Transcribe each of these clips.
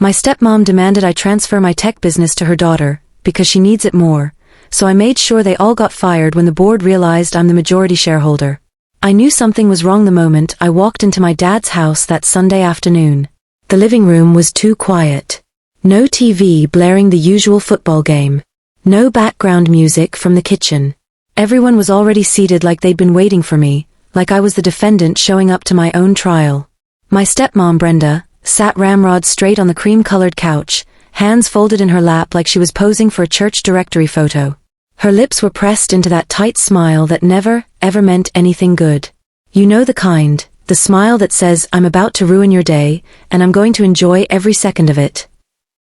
My stepmom demanded I transfer my tech business to her daughter, because she needs it more, so I made sure they all got fired when the board realized I'm the majority shareholder. I knew something was wrong the moment I walked into my dad's house that Sunday afternoon. The living room was too quiet. No TV blaring the usual football game. No background music from the kitchen. Everyone was already seated like they'd been waiting for me, like I was the defendant showing up to my own trial. My stepmom Brenda sat ramrod straight on the cream-colored couch, hands folded in her lap like she was posing for a church directory photo. Her lips were pressed into that tight smile that never, ever meant anything good. You know the kind, the smile that says, I'm about to ruin your day, and I'm going to enjoy every second of it.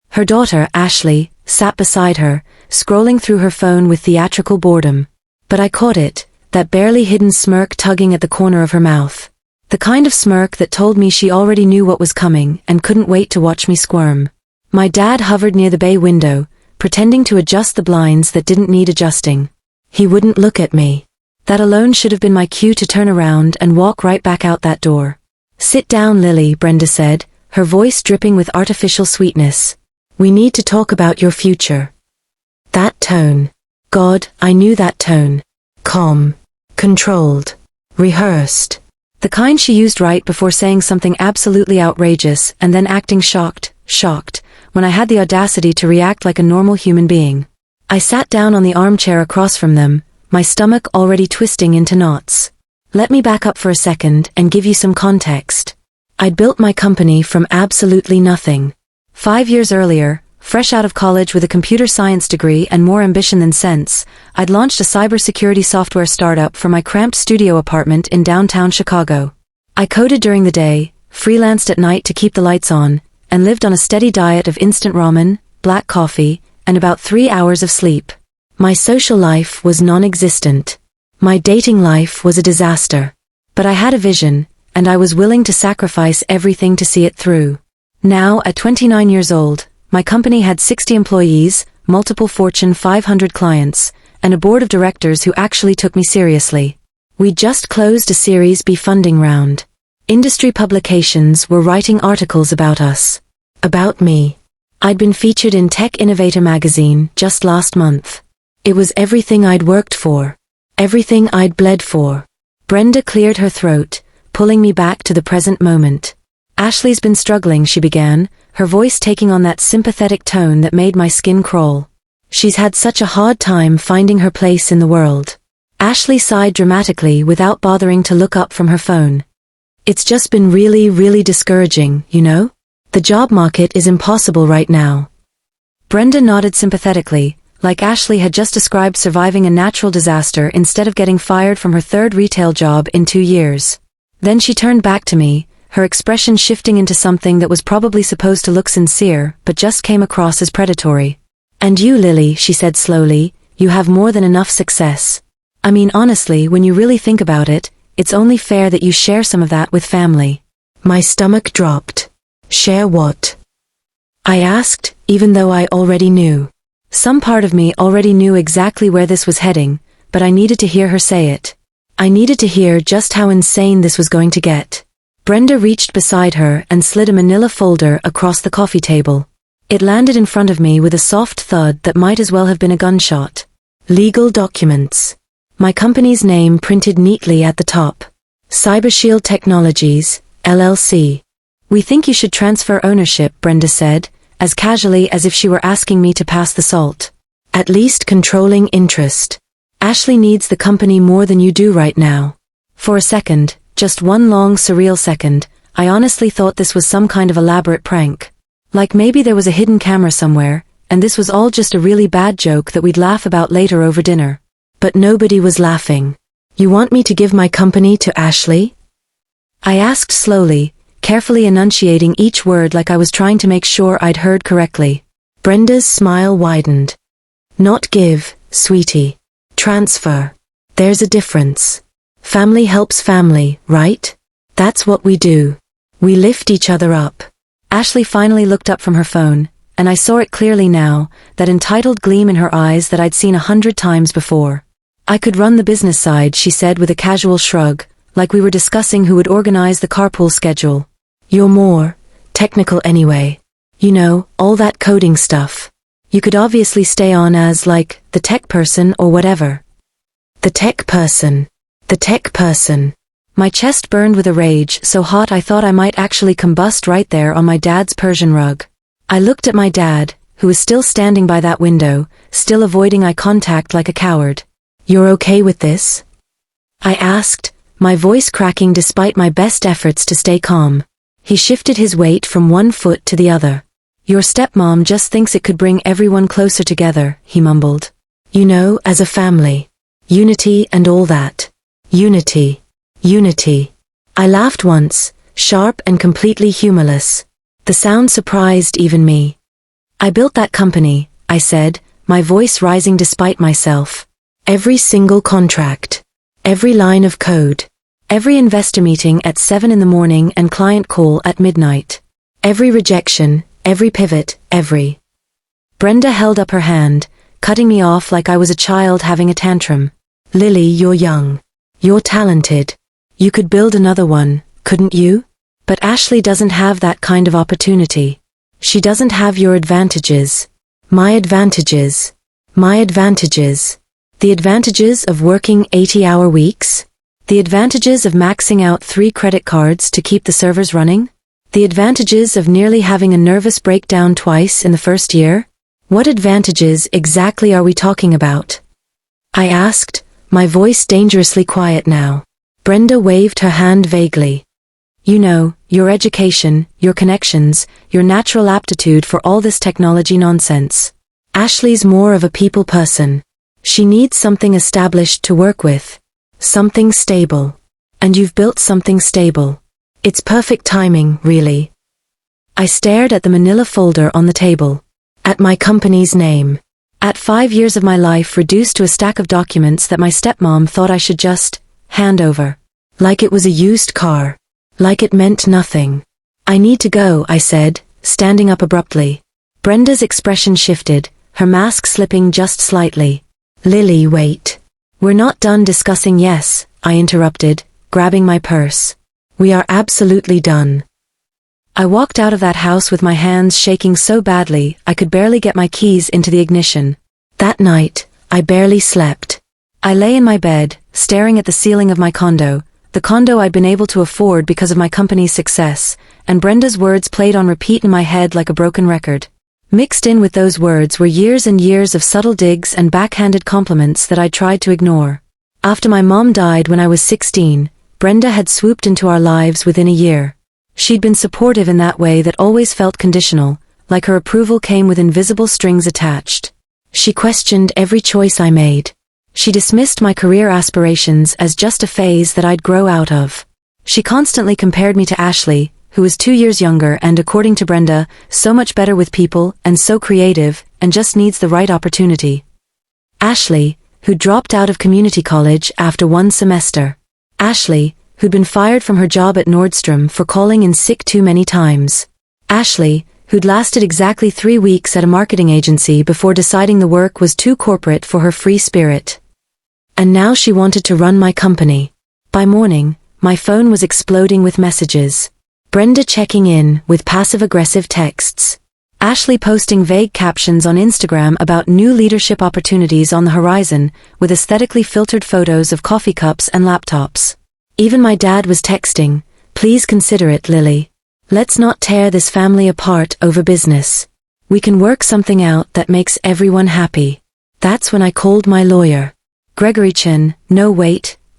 Her daughter, Ashley, sat beside her, scrolling through her phone with theatrical boredom. But I caught it, that barely hidden smirk tugging at the corner of her mouth. The kind of smirk that told me she already knew what was coming and couldn't wait to watch me squirm. My dad hovered near the bay window, pretending to adjust the blinds that didn't need adjusting. He wouldn't look at me. That alone should have been my cue to turn around and walk right back out that door. Sit down, Lily, Brenda said, her voice dripping with artificial sweetness. We need to talk about your future. That tone. God, I knew that tone. Calm. Controlled. Rehearsed. The kind she used right before saying something absolutely outrageous and then acting shocked, when I had the audacity to react like a normal human being. I sat down on the armchair across from them, my stomach already twisting into knots. Let me back up for a second and give you some context. I'd built my company from absolutely nothing. 5 years earlier, fresh out of college with a computer science degree and more ambition than sense, I'd launched a cybersecurity software startup from my cramped studio apartment in downtown Chicago. I coded during the day, freelanced at night to keep the lights on, and lived on a steady diet of instant ramen, black coffee, and about 3 hours of sleep. My social life was non-existent. My dating life was a disaster. But I had a vision, and I was willing to sacrifice everything to see it through. Now, at 29 years old, my company had 60 employees, multiple Fortune 500 clients, and a board of directors who actually took me seriously. We just closed a Series B funding round. Industry publications were writing articles about us. About me. I'd been featured in Tech Innovator magazine just last month. It was everything I'd worked for. Everything I'd bled for. Brenda cleared her throat, pulling me back to the present moment. Ashley's been struggling, she began, her voice taking on that sympathetic tone that made my skin crawl. She's had such a hard time finding her place in the world. Ashley sighed dramatically without bothering to look up from her phone. It's just been really discouraging, you know? The job market is impossible right now. Brenda nodded sympathetically, like Ashley had just described surviving a natural disaster instead of getting fired from her third retail job in 2 years. Then she turned back to me, her expression shifting into something that was probably supposed to look sincere, but just came across as predatory. And you, Lily, she said slowly, you have more than enough success. I mean, honestly, when you really think about it, it's only fair that you share some of that with family. My stomach dropped. Share what? I asked, even though I already knew. Some part of me already knew exactly where this was heading, but I needed to hear her say it. I needed to hear just how insane this was going to get. Brenda reached beside her and slid a manila folder across the coffee table. It landed in front of me with a soft thud that might as well have been a gunshot. Legal documents. My company's name printed neatly at the top. CyberShield Technologies, LLC. We think you should transfer ownership, Brenda said, as casually as if she were asking me to pass the salt. At least controlling interest. Ashley needs the company more than you do right now. For a second, just one long surreal second, I honestly thought this was some kind of elaborate prank. Like maybe there was a hidden camera somewhere, and this was all just a really bad joke that we'd laugh about later over dinner. But nobody was laughing. You want me to give my company to Ashley? I asked slowly, carefully enunciating each word like I was trying to make sure I'd heard correctly. Brenda's smile widened. Not give, sweetie. Transfer. There's a difference. Family helps family, right? That's what we do. We lift each other up. Ashley finally looked up from her phone, and I saw it clearly now, that entitled gleam in her eyes that I'd seen 100 times before. I could run the business side, she said with a casual shrug, like we were discussing who would organize the carpool schedule. You're more technical anyway. You know, all that coding stuff. You could obviously stay on as, like, the tech person or whatever. The tech person. The tech person. My chest burned with a rage so hot I thought I might actually combust right there on my dad's Persian rug. I looked at my dad, who was still standing by that window, still avoiding eye contact like a coward. "You're okay with this?" I asked, my voice cracking despite my best efforts to stay calm. He shifted his weight from one foot to the other. "Your stepmom just thinks it could bring everyone closer together," he mumbled. "You know, as a family. Unity and all that. Unity. Unity." I laughed once, sharp and completely humorless. The sound surprised even me. "I built that company," I said, my voice rising despite myself. "Every single contract. Every line of code. Every investor meeting at 7 in the morning and client call at midnight. Every rejection, every pivot, every." Brenda held up her hand, cutting me off like I was a child having a tantrum. "Lily, you're young. You're talented. You could build another one, couldn't you? But Ashley doesn't have that kind of opportunity. She doesn't have your advantages. My advantages. My advantages. The advantages of working 80-hour weeks? The advantages of maxing out 3 credit cards to keep the servers running? The advantages of nearly having a nervous breakdown twice in the first year? What advantages exactly are we talking about?" I asked, my voice dangerously quiet now. Brenda waved her hand vaguely. "You know, your education, your connections, your natural aptitude for all this technology nonsense. Ashley's more of a people person. She needs something established to work with. Something stable. And you've built something stable. It's perfect timing, really." I stared at the manila folder on the table. At my company's name. At 5 years of my life reduced to a stack of documents that my stepmom thought I should just hand over. Like it was a used car. Like it meant nothing. "I need to go," I said, standing up abruptly. Brenda's expression shifted, her mask slipping just slightly. "Lily, wait. We're not done discussing yes," I interrupted, grabbing my purse. "We are absolutely done." I walked out of that house with my hands shaking so badly I could barely get my keys into the ignition. That night, I barely slept. I lay in my bed, staring at the ceiling of my condo, the condo I'd been able to afford because of my company's success, and Brenda's words played on repeat in my head like a broken record. Mixed in with those words were years and years of subtle digs and backhanded compliments that I'd tried to ignore. After my mom died when I was 16, Brenda had swooped into our lives within a year. She'd been supportive in that way that always felt conditional, like her approval came with invisible strings attached. She questioned every choice I made. She dismissed my career aspirations as just a phase that I'd grow out of. She constantly compared me to Ashley, who was 2 years younger and, according to Brenda, so much better with people and so creative and just needs the right opportunity. Ashley, who dropped out of community college after 1 semester. Ashley, who'd been fired from her job at Nordstrom for calling in sick too many times. Ashley, who'd lasted exactly 3 weeks at a marketing agency before deciding the work was too corporate for her free spirit. And now she wanted to run my company. By morning, my phone was exploding with messages. Brenda checking in with passive-aggressive texts. Ashley posting vague captions on Instagram about new leadership opportunities on the horizon, with aesthetically filtered photos of coffee cups and laptops. Even my dad was texting, "Please consider it, Lily. Let's not tear this family apart over business. We can work something out that makes everyone happy." That's when I called my lawyer. Gregory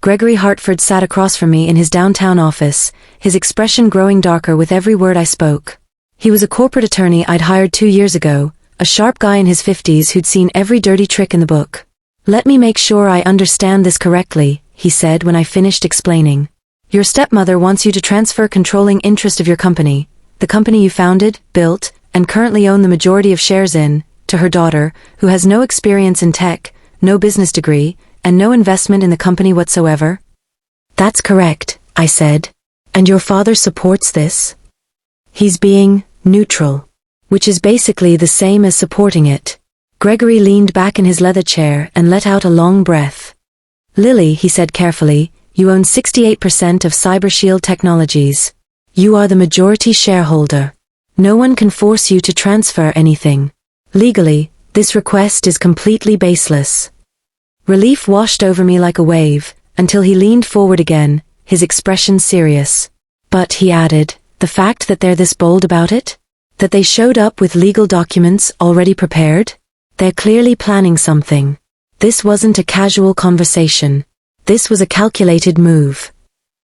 Gregory Hartford sat across from me in his downtown office, his expression growing darker with every word I spoke. He was a corporate attorney I'd hired 2 years ago, a sharp guy in his 50s who'd seen every dirty trick in the book. "Let me make sure I understand this correctly," he said when I finished explaining. "Your stepmother wants you to transfer controlling interest of your company, the company you founded, built, and currently own the majority of shares in, to her daughter, who has no experience in tech, no business degree, and no investment in the company whatsoever?" "That's correct," I said. "And your father supports this?" "He's being neutral, which is basically the same as supporting it." Gregory leaned back in his leather chair and let out a long breath. "Lily," he said carefully, "you own 68% of CyberShield Technologies. You are the majority shareholder. No one can force you to transfer anything. Legally, this request is completely baseless. Relief washed over me like a wave, until he leaned forward again, his expression serious. But, he added, the fact that they're this bold about it? That they showed up with legal documents already prepared? They're clearly planning something. This wasn't a casual conversation. This was a calculated move.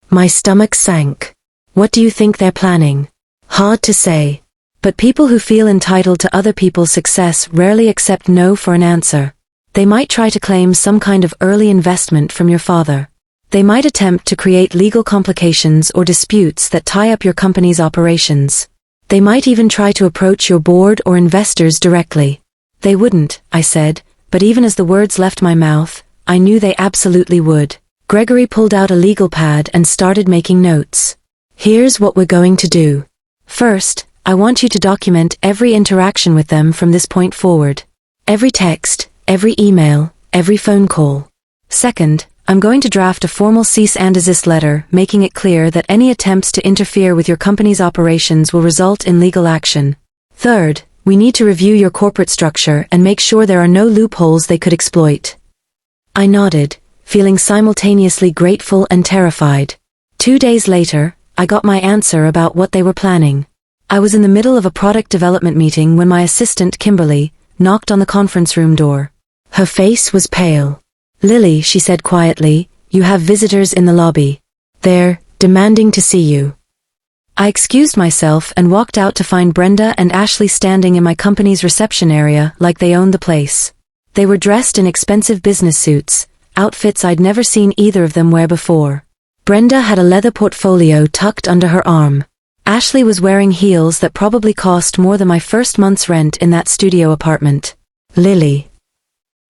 My stomach sank. What do you think they're planning? Hard to say. But people who feel entitled to other people's success rarely accept no for an answer. They might try to claim some kind of early investment from your father. They might attempt to create legal complications or disputes that tie up your company's operations. They might even try to approach your board or investors directly. They wouldn't, I said, but even as the words left my mouth, I knew they absolutely would. Gregory pulled out a legal pad and started making notes. Here's what we're going to do. First, I want you to document every interaction with them from this point forward. Every text, every email, every phone call. Second, I'm going to draft a formal cease and desist letter making it clear that any attempts to interfere with your company's operations will result in legal action. Third, we need to review your corporate structure and make sure there are no loopholes they could exploit. I nodded, feeling simultaneously grateful and terrified. 2 days later, I got my answer about what they were planning. I was in the middle of a product development meeting when my assistant, Kimberly, knocked on the conference room door. Her face was pale. Lily, she said quietly, you have visitors in the lobby. They're demanding to see you. I excused myself and walked out to find Brenda and Ashley standing in my company's reception area like they owned the place. They were dressed in expensive business suits, outfits I'd never seen either of them wear before. Brenda had a leather portfolio tucked under her arm. Ashley was wearing heels that probably cost more than my first month's rent in that studio apartment. Lily.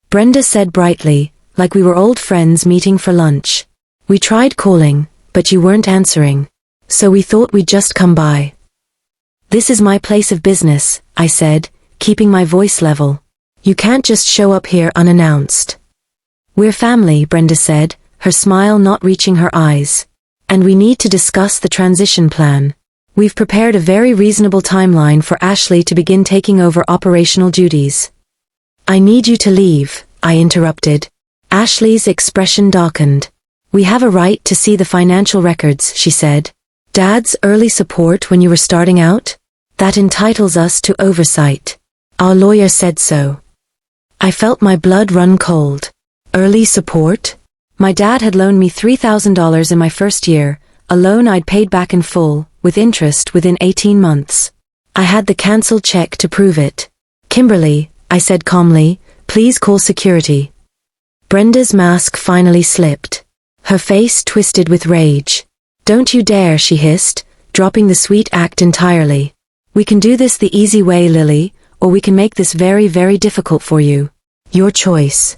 Brenda said brightly, like we were old friends meeting for lunch. We tried calling, but you weren't answering. So we thought we'd just come by. This is my place of business, I said, keeping my voice level. You can't just show up here unannounced. We're family, Brenda said, her smile not reaching her eyes. And we need to discuss the transition plan. We've prepared a very reasonable timeline for Ashley to begin taking over operational duties. I need you to leave, I interrupted. Ashley's expression darkened. We have a right to see the financial records, she said. Dad's early support when you were starting out? That entitles us to oversight. Our lawyer said so. I felt my blood run cold. Early support? My dad had loaned me $3,000 in my first year, a loan I'd paid back in full, with interest within 18 months. I had the cancelled check to prove it. Kimberly, I said calmly, please call security. Brenda's mask finally slipped. Her face twisted with rage. Don't you dare, she hissed, dropping the sweet act entirely. We can do this the easy way, Lily, or we can make this very, very difficult for you. Your choice.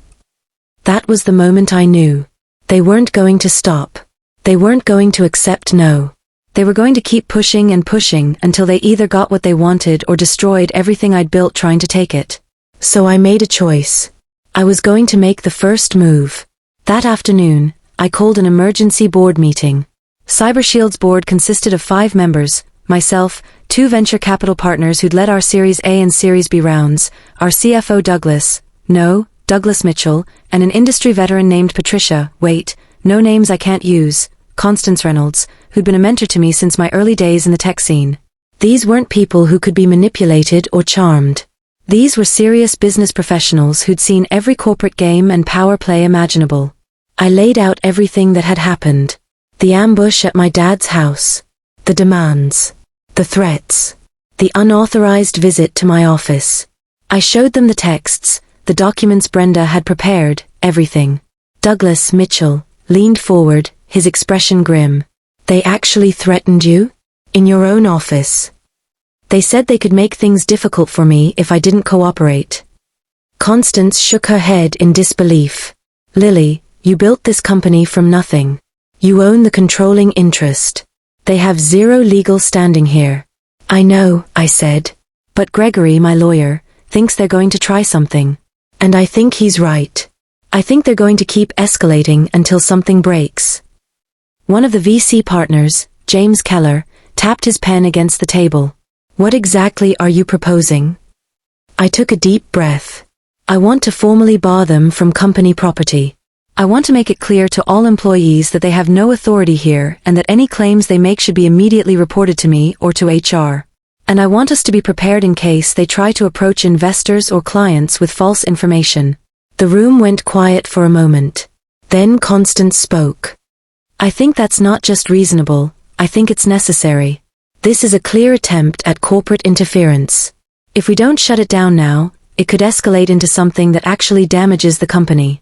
That was the moment I knew. They weren't going to stop. They weren't going to accept no. They were going to keep pushing and pushing until they either got what they wanted or destroyed everything I'd built trying to take it. So I made a choice. I was going to make the first move. That afternoon, I called an emergency board meeting. CyberShield's board consisted of 5 members, myself, 2 venture capital partners who'd led our Series A and Series B rounds, our CFO Douglas Mitchell, and an industry veteran named Patricia, no names I can't use, Constance Reynolds, who'd been a mentor to me since my early days in the tech scene. These weren't people who could be manipulated or charmed. These were serious business professionals who'd seen every corporate game and power play imaginable. I laid out everything that had happened. The ambush at my dad's house. The demands. The threats. The unauthorized visit to my office. I showed them the texts, the documents Brenda had prepared, everything. Douglas Mitchell leaned forward, his expression grim. They actually threatened you? In your own office? They said they could make things difficult for me if I didn't cooperate. Constance shook her head in disbelief. Lily, you built this company from nothing. You own the controlling interest. They have zero legal standing here. I know, I said. But Gregory, my lawyer, thinks they're going to try something. And I think he's right. I think they're going to keep escalating until something breaks. One of the VC partners, James Keller, tapped his pen against the table. What exactly are you proposing? I took a deep breath. I want to formally bar them from company property. I want to make it clear to all employees that they have no authority here and that any claims they make should be immediately reported to me or to HR. And I want us to be prepared in case they try to approach investors or clients with false information. The room went quiet for a moment. Then Constance spoke. I think that's not just reasonable, I think it's necessary. This is a clear attempt at corporate interference. If we don't shut it down now, it could escalate into something that actually damages the company.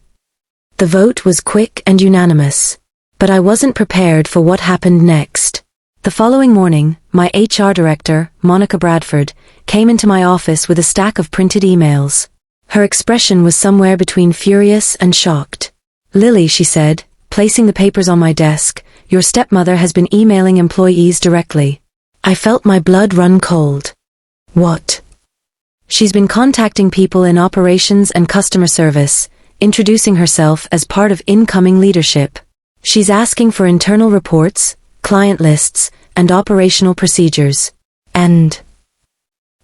The vote was quick and unanimous. But I wasn't prepared for what happened next. The following morning, my HR director, Monica Bradford, came into my office with a stack of printed emails. Her expression was somewhere between furious and shocked. Lily, she said, placing the papers on my desk, your stepmother has been emailing employees directly. I felt my blood run cold. What? She's been contacting people in operations and customer service, introducing herself as part of incoming leadership. She's asking for internal reports, client lists, and operational procedures. And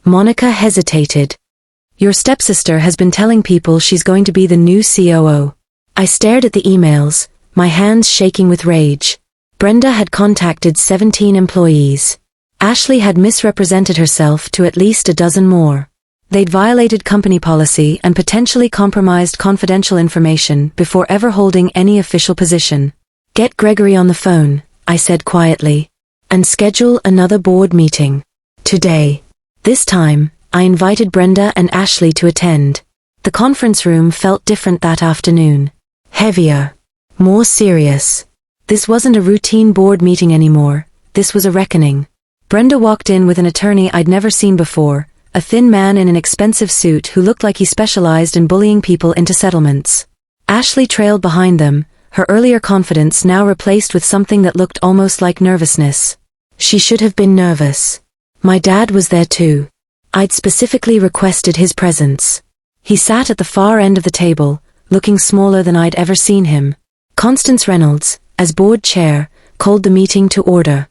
Monica hesitated. Your stepsister has been telling people she's going to be the new COO. I stared at the emails, my hands shaking with rage. Brenda had contacted 17 employees. Ashley had misrepresented herself to at least a dozen more. They'd violated company policy and potentially compromised confidential information before ever holding any official position. Get Gregory on the phone, I said quietly, and schedule another board meeting. Today. This time, I invited Brenda and Ashley to attend. The conference room felt different that afternoon. Heavier. More serious. This wasn't a routine board meeting anymore, this was a reckoning. Brenda walked in with an attorney I'd never seen before, a thin man in an expensive suit who looked like he specialized in bullying people into settlements. Ashley trailed behind them, her earlier confidence now replaced with something that looked almost like nervousness. She should have been nervous. My dad was there too. I'd specifically requested his presence. He sat at the far end of the table, looking smaller than I'd ever seen him. Constance Reynolds, as board chair, called the meeting to order.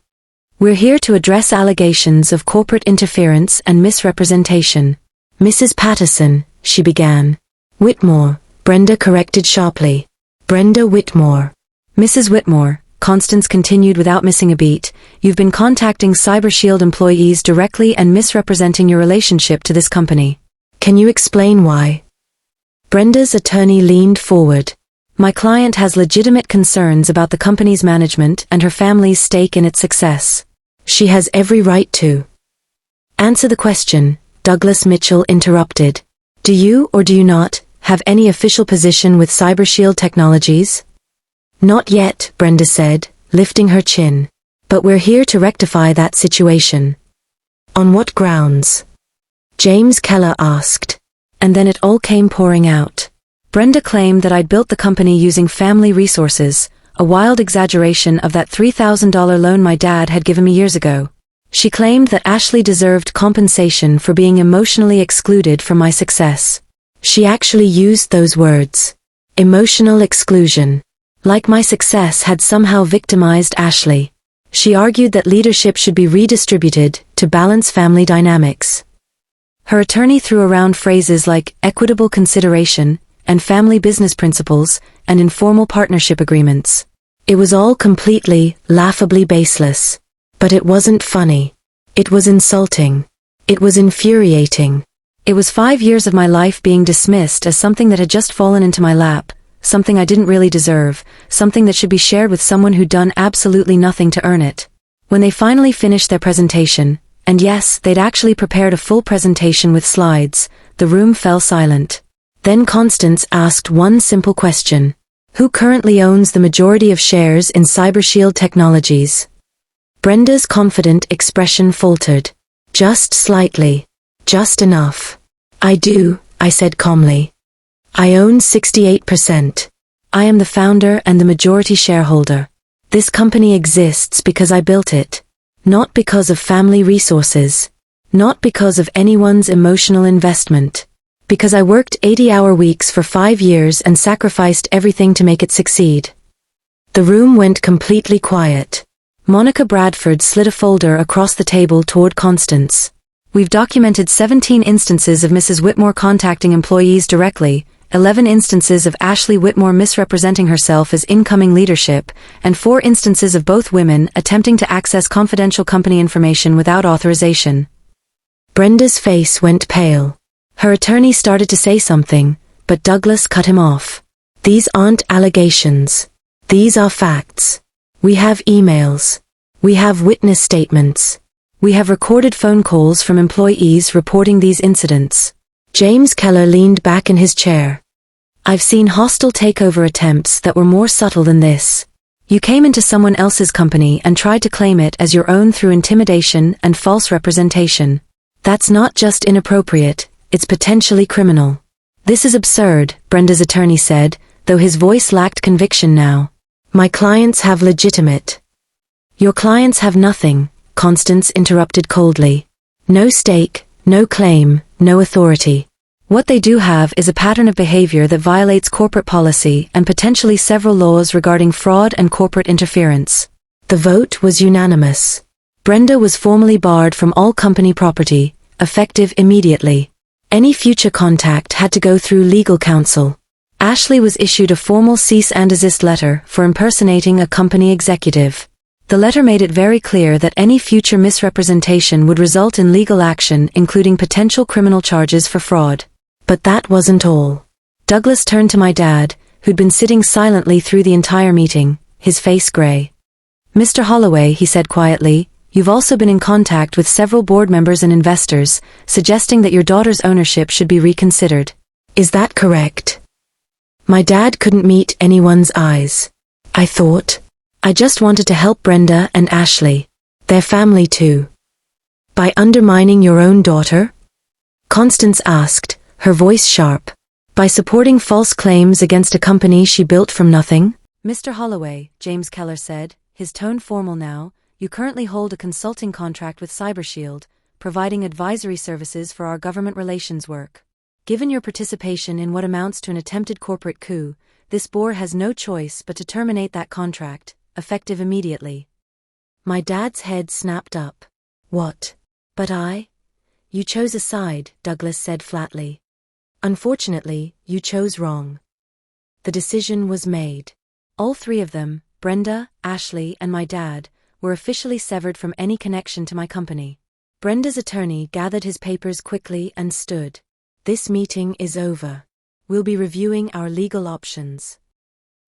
We're here to address allegations of corporate interference and misrepresentation. Mrs. Patterson, she began. Whitmore, Brenda corrected sharply. Brenda Whitmore. Mrs. Whitmore, Constance continued without missing a beat, you've been contacting CyberShield employees directly and misrepresenting your relationship to this company. Can you explain why? Brenda's attorney leaned forward. My client has legitimate concerns about the company's management and her family's stake in its success. She has every right to. Answer the question, Douglas Mitchell interrupted. Do you or do you not have any official position with CyberShield Technologies? Not yet, Brenda said, lifting her chin. But we're here to rectify that situation. On what grounds? James Keller asked. And then it all came pouring out. Brenda claimed that I'd built the company using family resources, a wild exaggeration of that $3,000 loan my dad had given me years ago. She claimed that Ashley deserved compensation for being emotionally excluded from my success. She actually used those words. Emotional exclusion. Like my success had somehow victimized Ashley. She argued that leadership should be redistributed to balance family dynamics. Her attorney threw around phrases like equitable consideration and family business principles and informal partnership agreements. It was all completely, laughably baseless. But it wasn't funny. It was insulting. It was infuriating. It was 5 years of my life being dismissed as something that had just fallen into my lap, something I didn't really deserve, something that should be shared with someone who'd done absolutely nothing to earn it. When they finally finished their presentation, and yes, they'd actually prepared a full presentation with slides, the room fell silent. Then Constance asked one simple question. Who currently owns the majority of shares in CyberShield Technologies? Brenda's confident expression faltered. Just slightly. Just enough. I do, I said calmly. I own 68%. I am the founder and the majority shareholder. This company exists because I built it. Not because of family resources. Not because of anyone's emotional investment. Because I worked 80-hour weeks for 5 years and sacrificed everything to make it succeed. The room went completely quiet. Monica Bradford slid a folder across the table toward Constance. We've documented 17 instances of Mrs. Whitmore contacting employees directly, 11 instances of Ashley Whitmore misrepresenting herself as incoming leadership, and 4 instances of both women attempting to access confidential company information without authorization. Brenda's face went pale. Her attorney started to say something, but Douglas cut him off. These aren't allegations. These are facts. We have emails. We have witness statements. We have recorded phone calls from employees reporting these incidents. James Keller leaned back in his chair. I've seen hostile takeover attempts that were more subtle than this. You came into someone else's company and tried to claim it as your own through intimidation and false representation. That's not just inappropriate, it's potentially criminal. This is absurd, Brenda's attorney said, though his voice lacked conviction now. My clients have legitimate. Your clients have nothing, Constance interrupted coldly. No stake, no claim, no authority. What they do have is a pattern of behavior that violates corporate policy and potentially several laws regarding fraud and corporate interference. The vote was unanimous. Brenda was formally barred from all company property, effective immediately. Any future contact had to go through legal counsel. Ashley was issued a formal cease and desist letter for impersonating a company executive. The letter made it very clear that any future misrepresentation would result in legal action, including potential criminal charges for fraud. But that wasn't all. Douglas turned to my dad, who'd been sitting silently through the entire meeting, his face gray. Mr. Holloway, he said quietly, you've also been in contact with several board members and investors, suggesting that your daughter's ownership should be reconsidered. Is that correct? My dad couldn't meet anyone's eyes. I just wanted to help Brenda and Ashley. Their family too. By undermining your own daughter? Constance asked, her voice sharp. By supporting false claims against a company she built from nothing? Mr. Holloway, James Keller said, his tone formal now, you currently hold a consulting contract with CyberShield, providing advisory services for our government relations work. Given your participation in what amounts to an attempted corporate coup, this board has no choice but to terminate that contract, effective immediately. My dad's head snapped up. What? But You chose a side, Douglas said flatly. Unfortunately, you chose wrong. The decision was made. All 3 of them, Brenda, Ashley, and my dad, were officially severed from any connection to my company. Brenda's attorney gathered his papers quickly and stood. This meeting is over. We'll be reviewing our legal options.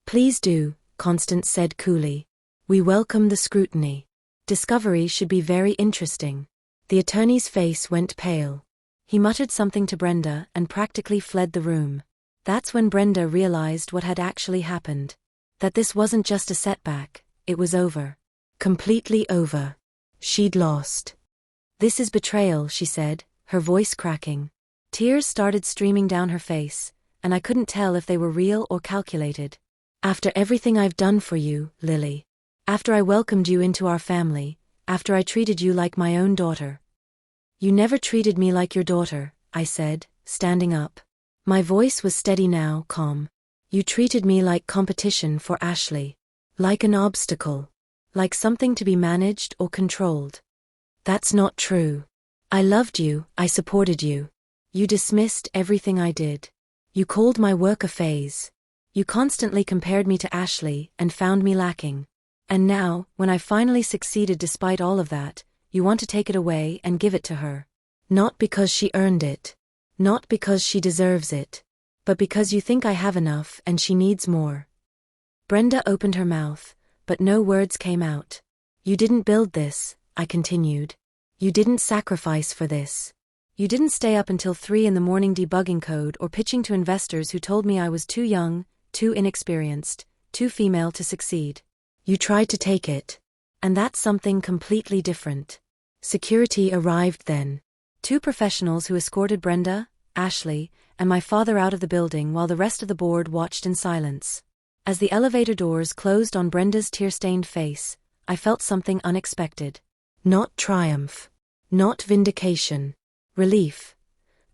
Please do, Constance said coolly. We welcome the scrutiny. Discovery should be very interesting. The attorney's face went pale. He muttered something to Brenda and practically fled the room. That's when Brenda realized what had actually happened. That this wasn't just a setback, it was over. Completely over. She'd lost. This is betrayal, she said, her voice cracking. Tears started streaming down her face, and I couldn't tell if they were real or calculated. After everything I've done for you, Lily. After I welcomed you into our family, after I treated you like my own daughter. You never treated me like your daughter, I said, standing up. My voice was steady now, calm. You treated me like competition for Ashley. Like an obstacle. Like something to be managed or controlled. That's not true. I loved you, I supported you. You dismissed everything I did. You called my work a phase. You constantly compared me to Ashley and found me lacking. And now, when I finally succeeded despite all of that, you want to take it away and give it to her. Not because she earned it. Not because she deserves it. But because you think I have enough and she needs more. Brenda opened her mouth, but no words came out. You didn't build this, I continued. You didn't sacrifice for this. You didn't stay up until 3 a.m. debugging code or pitching to investors who told me I was too young, too inexperienced, too female to succeed. You tried to take it. And that's something completely different. Security arrived then. 2 professionals who escorted Brenda, Ashley, and my father out of the building while the rest of the board watched in silence. As the elevator doors closed on Brenda's tear-stained face, I felt something unexpected. Not triumph. Not vindication. Relief.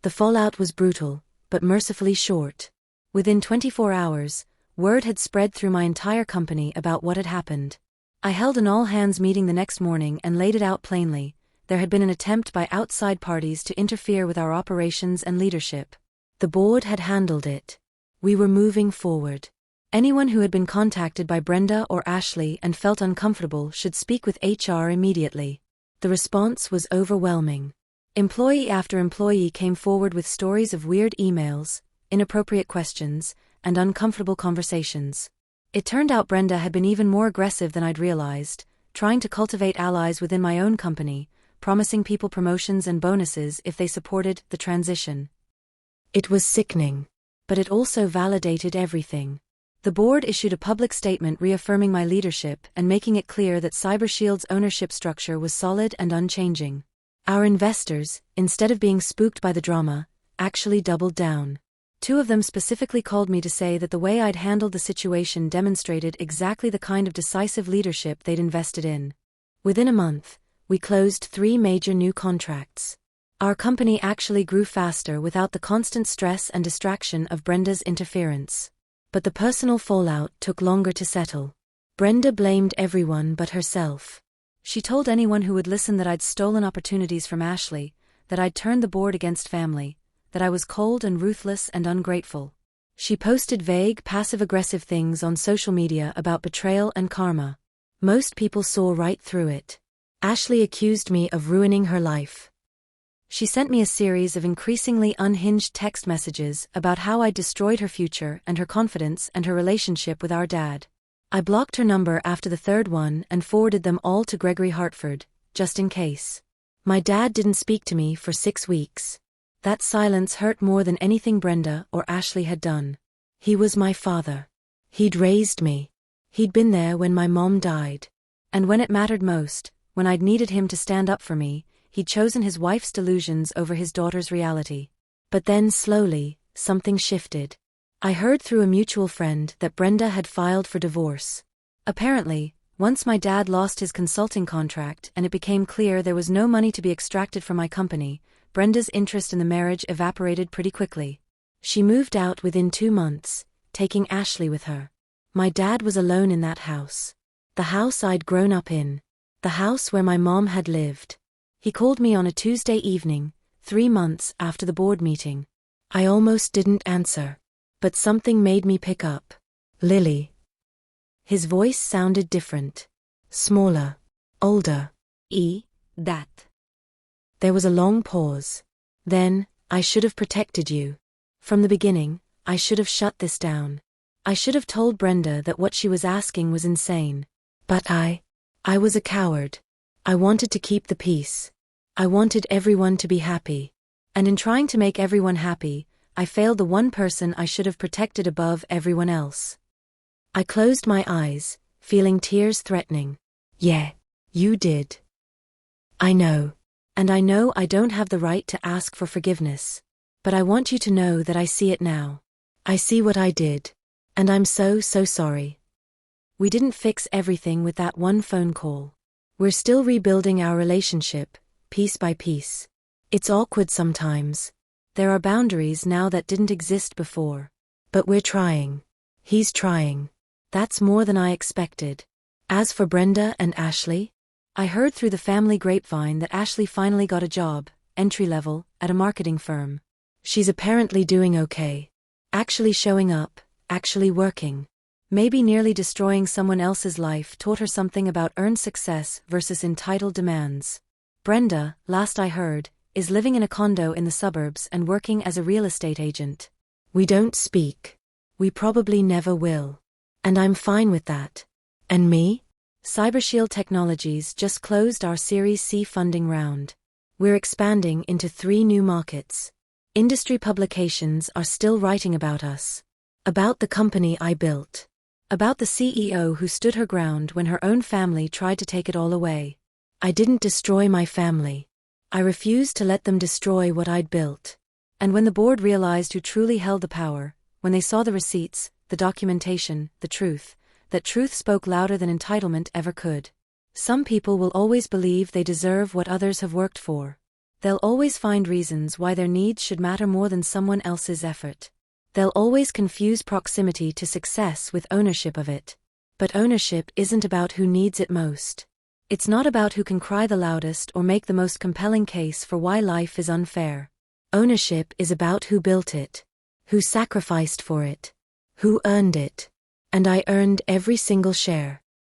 The fallout was brutal, but mercifully short. Within 24 hours, word had spread through my entire company about what had happened. I held an all-hands meeting the next morning and laid it out plainly. there had been an attempt by outside parties to interfere with our operations and leadership. The board had handled it. We were moving forward. Anyone who had been contacted by Brenda or Ashley and felt uncomfortable should speak with HR immediately. The response was overwhelming. Employee after employee came forward with stories of weird emails, inappropriate questions, and uncomfortable conversations. It turned out Brenda had been even more aggressive than I'd realized, trying to cultivate allies within my own company, promising people promotions and bonuses if they supported the transition. It was sickening. But it also validated everything. The board issued a public statement reaffirming my leadership and making it clear that CyberShield's ownership structure was solid and unchanging. Our investors, instead of being spooked by the drama, actually doubled down. 2 of them specifically called me to say that the way I'd handled the situation demonstrated exactly the kind of decisive leadership they'd invested in. Within a month, we closed 3 major new contracts. Our company actually grew faster without the constant stress and distraction of Brenda's interference. But the personal fallout took longer to settle. Brenda blamed everyone but herself. She told anyone who would listen that I'd stolen opportunities from Ashley, that I'd turned the board against family, that I was cold and ruthless and ungrateful. She posted vague, passive-aggressive things on social media about betrayal and karma. Most people saw right through it. Ashley accused me of ruining her life. She sent me a series of increasingly unhinged text messages about how I'd destroyed her future and her confidence and her relationship with our dad. I blocked her number after the 3rd one and forwarded them all to Gregory Hartford, just in case. My dad didn't speak to me for 6 weeks. That silence hurt more than anything Brenda or Ashley had done. He was my father. He'd raised me. He'd been there when my mom died. And when it mattered most, when I'd needed him to stand up for me, he'd chosen his wife's delusions over his daughter's reality. But then slowly, something shifted. I heard through a mutual friend that Brenda had filed for divorce. Apparently, once my dad lost his consulting contract and it became clear there was no money to be extracted from my company, Brenda's interest in the marriage evaporated pretty quickly. She moved out within 2 months, taking Ashley with her. My dad was alone in that house. The house I'd grown up in. The house where my mom had lived. He called me on a Tuesday evening, 3 months after the board meeting. I almost didn't answer. But something made me pick up. Lily. His voice sounded different. Smaller. Older. That. There was a long pause. Then, I should have protected you. From the beginning, I should have shut this down. I should have told Brenda that what she was asking was insane. But I was a coward. I wanted to keep the peace. I wanted everyone to be happy. And in trying to make everyone happy, I failed the one person I should have protected above everyone else. I closed my eyes, feeling tears threatening. Yeah, you did. I know. And I know I don't have the right to ask for forgiveness. But I want you to know that I see it now. I see what I did. And I'm so sorry. We didn't fix everything with that one phone call. We're still rebuilding our relationship, piece by piece. It's awkward sometimes. There are boundaries now that didn't exist before. But we're trying. He's trying. That's more than I expected. As for Brenda and Ashley, I heard through the family grapevine that Ashley finally got a job, entry-level, at a marketing firm. She's apparently doing okay. Actually showing up, actually working. Maybe nearly destroying someone else's life taught her something about earned success versus entitled demands. Brenda, last I heard, is living in a condo in the suburbs and working as a real estate agent. We don't speak. We probably never will. And I'm fine with that. And me? CyberShield Technologies just closed our Series C funding round. We're expanding into 3 new markets. Industry publications are still writing about us. About the company I built. About the CEO who stood her ground when her own family tried to take it all away. I didn't destroy my family. I refused to let them destroy what I'd built. And when the board realized who truly held the power, when they saw the receipts, the documentation, the truth, that truth spoke louder than entitlement ever could. Some people will always believe they deserve what others have worked for. They'll always find reasons why their needs should matter more than someone else's effort. They'll always confuse proximity to success with ownership of it. But ownership isn't about who needs it most. It's not about who can cry the loudest or make the most compelling case for why life is unfair. Ownership is about who built it, who sacrificed for it, who earned it. And I earned every single share.